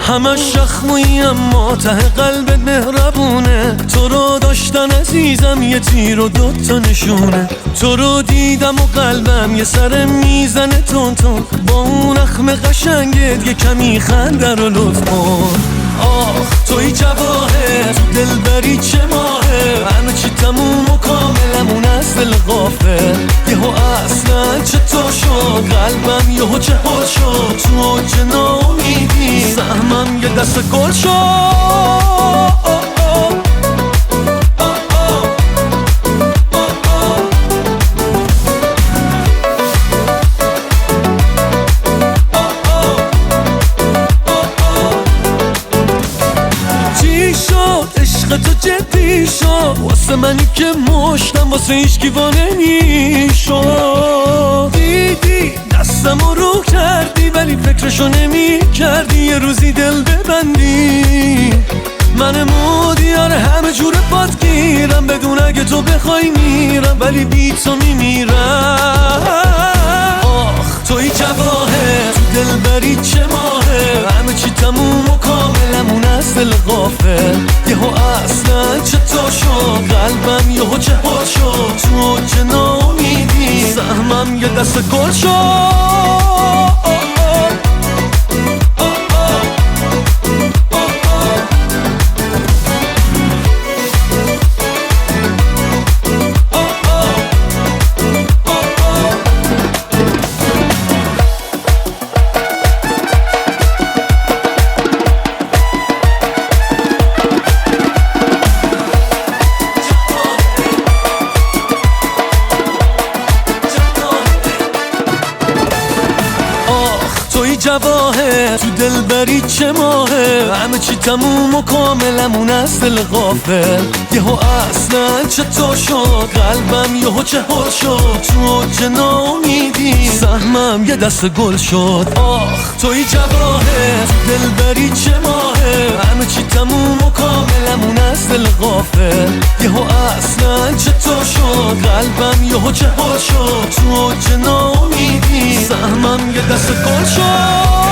همش شخمویی اما ته قلبت مهربونه. تو رو داشتن عزیزم یه تیر و دوتا نشونه. تو رو دیدم و قلبم یه سر میزنه تون تون. با اون اخم قشنگت یه کمی خنده رو لطف کن. آخ توی جواهر تو دلبری چه ماهه. همه چی تموم و کاملمون از دل غافل. یهو اصلا چطور شد قلبم یهو چهار شد. تو اوج ناامیدی سهمم یه دست گل شد. عشق تو جدی شد واسه منی که مشتم واسه هیچکی وا نمیشد. دیدی دستمو رو کردی ولی فکرشو نمی کردی یه روزی دل ببندی. من مودیار همه جور پات گیرم بدون اگه تو بخوای میرم ولی بی تو میمیرم. آخ توی جواهر تو دلبری چه ماهه. همه چی تموم و کاملمون از دل غافل. یهو اصلا چطور شد قلبم یهو چهار شد. تو اوج ناامیدی سهمم یه دست گل شد. توی جواهر تو دلبری چه ماهه. همه چی تموم و کاملمون از دل غافل. یهو اصلا چطور شد قلبم یهو چهار شد. تو اوج ناامیدی سهمم یه دست گل شد. آخ توی جواهر تو دلبری چه ماهه. همه چی تموم و کاملمون از دل غافل. یهو اصلا چطور شد قلبم یهو چهار شد. تو اوج ناامیدی سهمم یه دست گل شد.